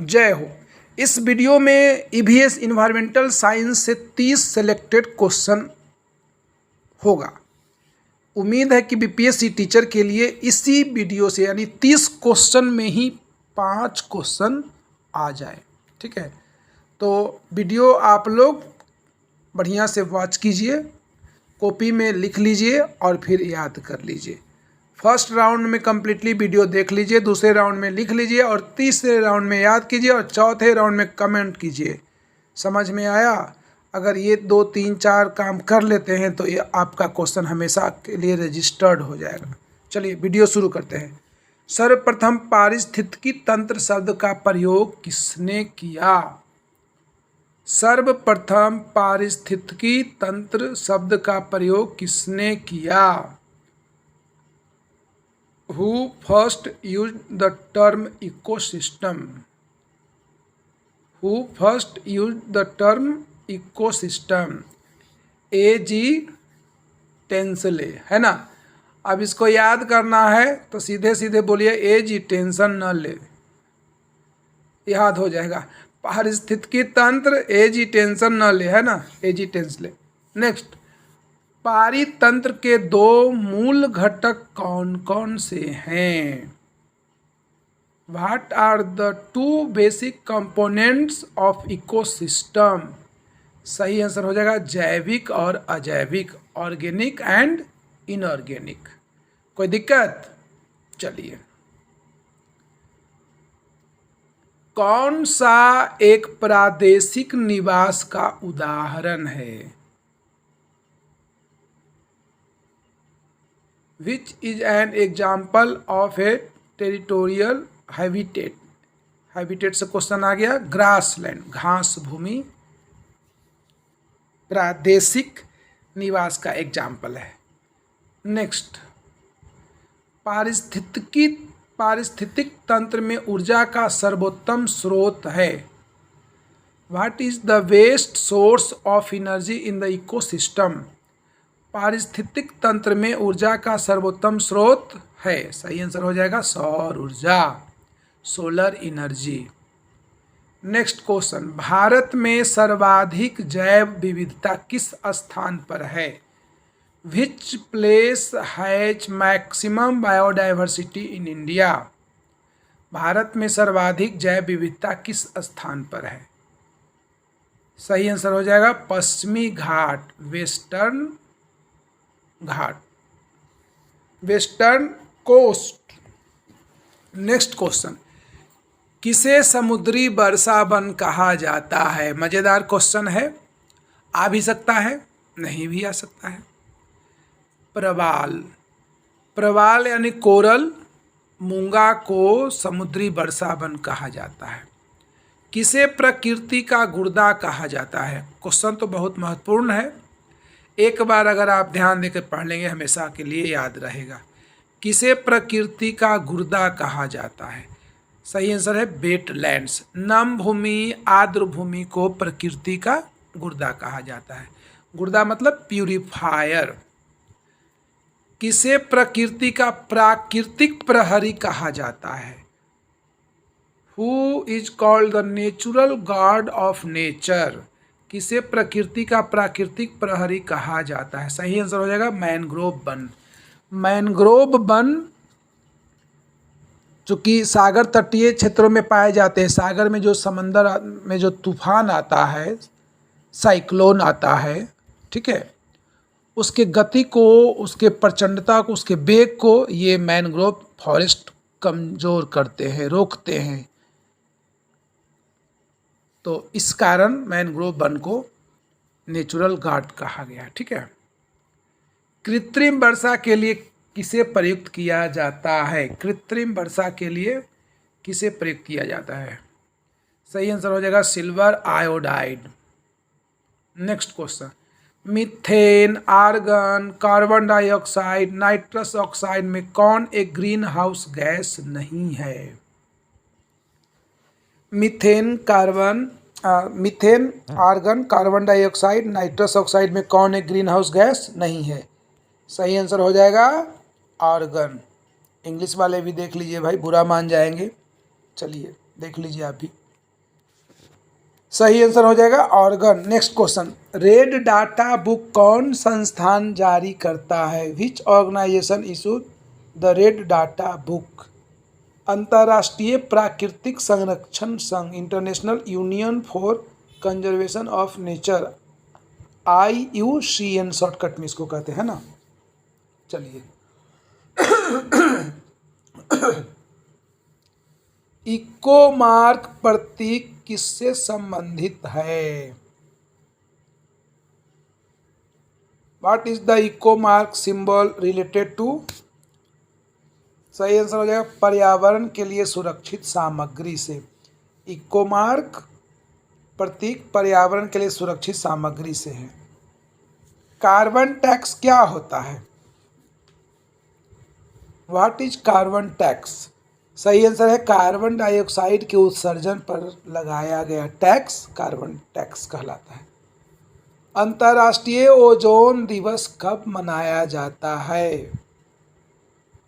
जय हो। इस वीडियो में ईवीएस इन्वायरमेंटल साइंस से 30 सेलेक्टेड क्वेश्चन होगा। उम्मीद है कि बीपीएससी टीचर के लिए इसी वीडियो से यानी 30 क्वेश्चन में ही 5 क्वेश्चन आ जाए। ठीक है, तो वीडियो आप लोग बढ़िया से वॉच कीजिए, कॉपी में लिख लीजिए और फिर याद कर लीजिए। फर्स्ट राउंड में कम्प्लीटली वीडियो देख लीजिए, दूसरे राउंड में लिख लीजिए और तीसरे राउंड में याद कीजिए और चौथे राउंड में कमेंट कीजिए। समझ में आया? अगर ये 2, 3, 4 काम कर लेते हैं तो ये आपका क्वेश्चन हमेशा के लिए रजिस्टर्ड हो जाएगा। चलिए वीडियो शुरू करते हैं। सर्वप्रथम पारिस्थितिकी तंत्र शब्द का प्रयोग किसने किया? सर्वप्रथम पारिस्थितिकी तंत्र शब्द का प्रयोग किसने किया? Who first used the term ecosystem? Who first used the term ecosystem? A.G. Tansley, है ना। अब इसको याद करना है तो सीधे सीधे बोलिए A.G. टेंशन न ले, याद हो जाएगा। पारिस्थितिकी तंत्र A.G. टेंशन न ले, है ना, A.G. टेंसले। नेक्स्ट, पारितंत्र के 2 मूल घटक कौन कौन से हैं? What are the 2 basic components of ecosystem? सही आंसर हो जाएगा जैविक और अजैविक, ऑर्गेनिक एंड इनऑर्गेनिक। कोई दिक्कत? चलिए, कौन सा एक प्रादेशिक निवास का उदाहरण है? Which is an example of a territorial habitat? Habitat से क्वेश्चन आ गया। ग्रासलैंड, घास भूमि, प्रादेशिक निवास का एग्जाम्पल है। नेक्स्ट, पारिस्थितिक तंत्र में ऊर्जा का सर्वोत्तम स्रोत है। What is the best source of energy in the ecosystem? पारिस्थितिक तंत्र में ऊर्जा का सर्वोत्तम स्रोत है, सही आंसर हो जाएगा सौर ऊर्जा, solar energy. Next question, Bharat में सर्वाधिक जैव विविधता किस स्थान पर है? Which place has maximum biodiversity in India? Bharat में सर्वाधिक जैव विविधता किस स्थान पर है? सही आंसर हो जाएगा पश्चिमी घाट, वेस्टर्न घाट, वेस्टर्न कोस्ट। नेक्स्ट क्वेश्चन, किसे समुद्री वर्षा वन कहा जाता है? मजेदार क्वेश्चन है, आ भी सकता है, नहीं भी आ सकता है। प्रवाल, प्रवाल यानी कोरल मूंगा को समुद्री वर्षा वन कहा जाता है। किसे प्रकृति का गुर्दा कहा जाता है? क्वेश्चन तो बहुत महत्वपूर्ण है, एक बार अगर आप ध्यान देकर पढ़ लेंगे हमेशा के लिए याद रहेगा। किसे प्रकृति का गुर्दा कहा जाता है? सही आंसर है वेटलैंड्स। नम भूमि, आर्द्र भूमि को प्रकृति का गुर्दा कहा जाता है। गुर्दा मतलब प्यूरिफायर। किसे प्रकृति का प्राकृतिक प्रहरी कहा जाता है? Who is called the natural guard of nature? किसे प्रकृति का प्राकृतिक प्रहरी कहा जाता है? सही आंसर हो जाएगा मैनग्रोव वन। मैनग्रोव वन चूँकि सागर तटीय क्षेत्रों में पाए जाते हैं, सागर में जो समंदर में जो तूफान आता है, साइक्लोन आता है, ठीक है, उसके गति को, उसके प्रचंडता को, उसके वेग को ये मैनग्रोव फॉरेस्ट कमज़ोर करते हैं, रोकते हैं। तो इस कारण मैनग्रोव वन को नेचुरल गार्ड कहा गया। ठीक है, कृत्रिम वर्षा के लिए किसे प्रयुक्त किया जाता है? कृत्रिम वर्षा के लिए किसे प्रयुक्त किया जाता है? सही आंसर हो जाएगा silver iodide. Next question, methane, argon, carbon dioxide, nitrous oxide में कौन एक ग्रीन हाउस गैस नहीं है? Methane, argon, carbon dioxide, nitrous oxide में कौन एक ग्रीन हाउस गैस नहीं है? सही आंसर हो जाएगा आर्गन। इंग्लिश वाले भी देख लीजिए भाई, बुरा मान जाएंगे। चलिए देख लीजिए आप भी। सही आंसर हो जाएगा organ. Next question, Red Data Book कौन संस्थान जारी करता है? Which organisation issued the Red Data Book? अंतर्राष्ट्रीय प्राकृतिक संरक्षण संघ, International Union for Conservation of Nature, IUCN shortcut में इसको कहते हैं ना। चलिए, इको मार्क प्रतीक किससे संबंधित है? What is the eco mark symbol related to? सही आंसर हो जाएगा पर्यावरण के लिए सुरक्षित सामग्री से। इको मार्क प्रतीक पर्यावरण के लिए सुरक्षित सामग्री से है। कार्बन टैक्स क्या होता है? What is carbon tax? सही आंसर है कार्बन डाइऑक्साइड के उत्सर्जन पर लगाया गया टैक्स कार्बन टैक्स कहलाता है। अंतर्राष्ट्रीय ओजोन दिवस कब मनाया जाता है?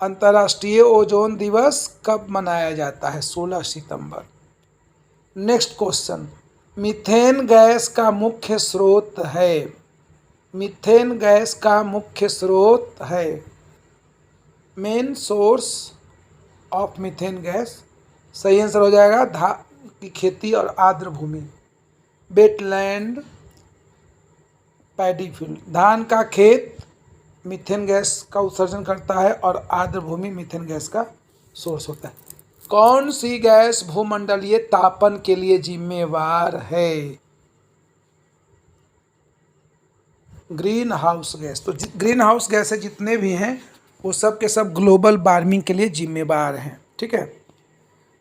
अंतर्राष्ट्रीय ओजोन दिवस कब मनाया जाता है? 16 सितंबर। नेक्स्ट क्वेश्चन, मीथेन गैस का मुख्य स्रोत है? मीथेन गैस का मुख्य स्रोत है, main source of methane gas. सही आंसर हो जाएगा धान की खेती और आर्द्र भूमि, वेटलैंड, पैडी फील्ड। धान का खेत मीथेन गैस का उत्सर्जन करता है और आर्द्र भूमि मीथेन गैस का सोर्स होता है। कौन सी गैस भूमंडलीय तापन के लिए जिम्मेवार है? Green house gas. तो ग्रीन हाउस गैस जितने भी हैं वो सब के सब ग्लोबल वार्मिंग के लिए जिम्मेवार हैं। ठीक है।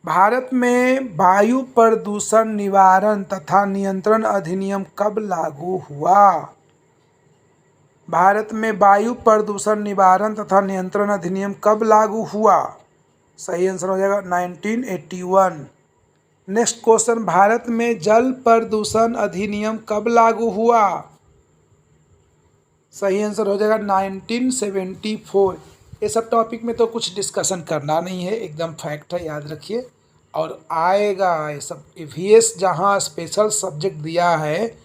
भारत में वायु प्रदूषण निवारण तथा नियंत्रण अधिनियम कब लागू हुआ? भारत में वायु प्रदूषण निवारण तथा नियंत्रण अधिनियम कब लागू हुआ? सही आंसर हो जाएगा 1981। नेक्स्ट क्वेश्चन, भारत में जल प्रदूषण अधिनियम कब लागू हुआ? सही आंसर हो जाएगा 1974। ये सब टॉपिक में तो कुछ डिस्कशन करना नहीं है, एकदम फैक्ट है, याद रखिए। और आएगा ये सब EVS जहाँ स्पेशल सब्जेक्ट दिया है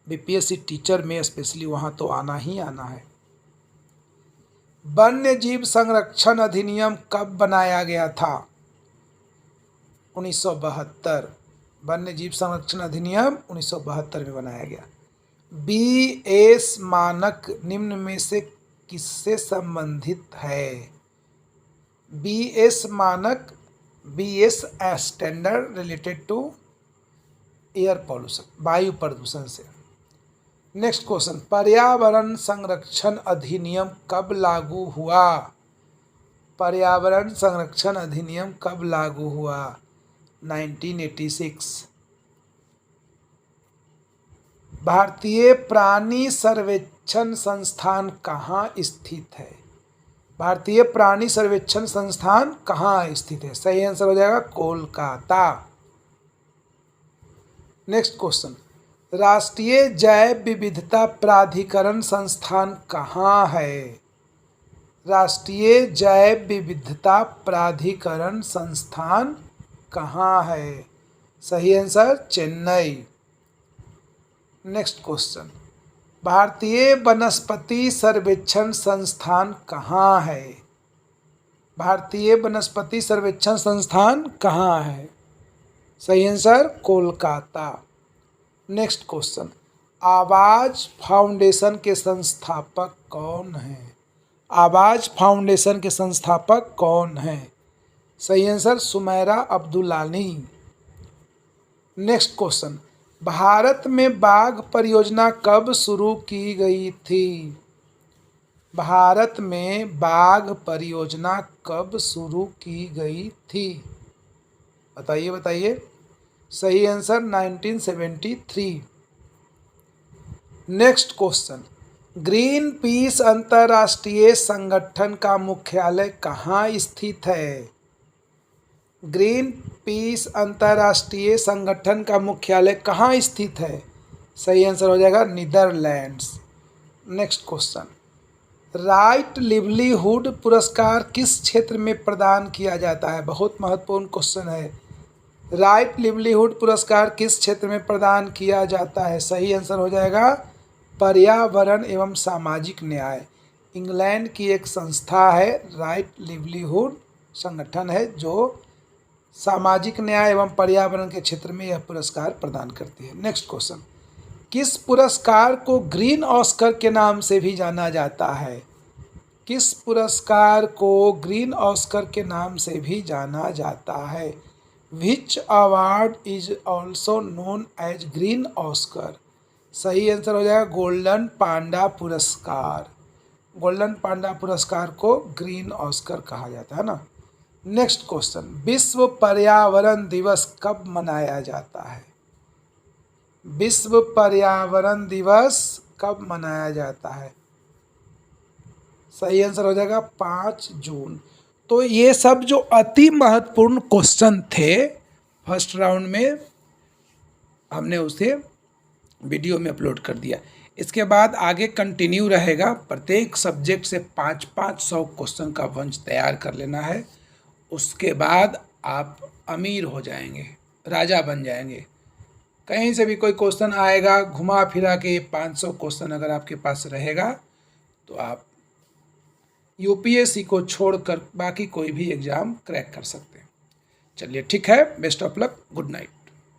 BPSC टीचर में स्पेशली, वहाँ तो आना ही आना है। वन्य जीव संरक्षण अधिनियम कब बनाया गया था? 1972। वन्य जीव संरक्षण अधिनियम 1972 में बनाया गया। BS मानक निम्न में से किससे संबंधित है? BS मानक, BS standard related to air pollution, वायु प्रदूषण से। नेक्स्ट क्वेश्चन, पर्यावरण संरक्षण अधिनियम कब लागू हुआ? पर्यावरण संरक्षण अधिनियम कब लागू हुआ? 1986। भारतीय प्राणी सर्वेक्षण संस्थान कहाँ स्थित है? भारतीय प्राणी सर्वेक्षण संस्थान कहाँ स्थित है? सही आंसर हो जाएगा कोलकाता। नेक्स्ट क्वेश्चन, राष्ट्रीय जैव विविधता प्राधिकरण संस्थान कहाँ है? राष्ट्रीय जैव विविधता प्राधिकरण संस्थान कहाँ है? सही आंसर चेन्नई। नेक्स्ट क्वेश्चन, भारतीय वनस्पति सर्वेक्षण संस्थान कहाँ है? भारतीय वनस्पति सर्वेक्षण संस्थान कहाँ है? सही आंसर कोलकाता। नेक्स्ट क्वेश्चन, आवाज फाउंडेशन के संस्थापक कौन हैं? आवाज फाउंडेशन के संस्थापक कौन हैं? सही answer Sumaira Abdulali. Next question, Bharat में बाघ परियोजना कब शुरू की गई थी? भारत में बाघ परियोजना कब शुरू की गई थी? बताइए बताइए। सही answer 1973। Next question, green peas अंतर्राष्ट्रीय संगठन का मुख्यालय कहाँ स्थित है? ग्रीन पीस अंतर्राष्ट्रीय संगठन का मुख्यालय कहाँ स्थित है? सही आंसर हो जाएगा Netherlands. Next question, right livelihood पुरस्कार किस क्षेत्र में प्रदान किया जाता है? बहुत महत्वपूर्ण क्वेश्चन है। राइट लिवलीहुड पुरस्कार किस क्षेत्र में प्रदान किया जाता है? सही आंसर हो जाएगा पर्यावरण एवं सामाजिक न्याय। इंग्लैंड की एक संस्था है, राइट लिवलीहुड संगठन है, जो सामाजिक न्याय एवं पर्यावरण के क्षेत्र में यह पुरस्कार प्रदान करती है। नेक्स्ट क्वेश्चन, किस पुरस्कार को ग्रीन ऑस्कर के नाम से भी जाना जाता है? किस पुरस्कार को ग्रीन ऑस्कर के नाम से भी जाना जाता है? Which award is also known as green Oscar? सही आंसर हो जाएगा गोल्डन पांडा पुरस्कार। गोल्डन पांडा पुरस्कार को ग्रीन ऑस्कर कहा जाता है ना। नेक्स्ट क्वेश्चन, विश्व पर्यावरण दिवस कब मनाया जाता है? विश्व पर्यावरण दिवस कब मनाया जाता है? सही आंसर हो जाएगा 5 जून। तो ये सब जो अति महत्वपूर्ण क्वेश्चन थे फर्स्ट राउंड में, हमने उसे वीडियो में अपलोड कर दिया। इसके बाद आगे कंटिन्यू रहेगा, प्रत्येक सब्जेक्ट से 500 क्वेश्चन का वंश तैयार कर लेना है। उसके बाद आप अमीर हो जाएंगे, राजा बन जाएंगे। कहीं से भी कोई क्वेश्चन आएगा, घुमा फिरा के 500 क्वेश्चन अगर आपके पास रहेगा तो आप यूपीएससी को छोड़कर बाकी कोई भी एग्ज़ाम क्रैक कर सकते हैं। चलिए ठीक है, best of luck, good night.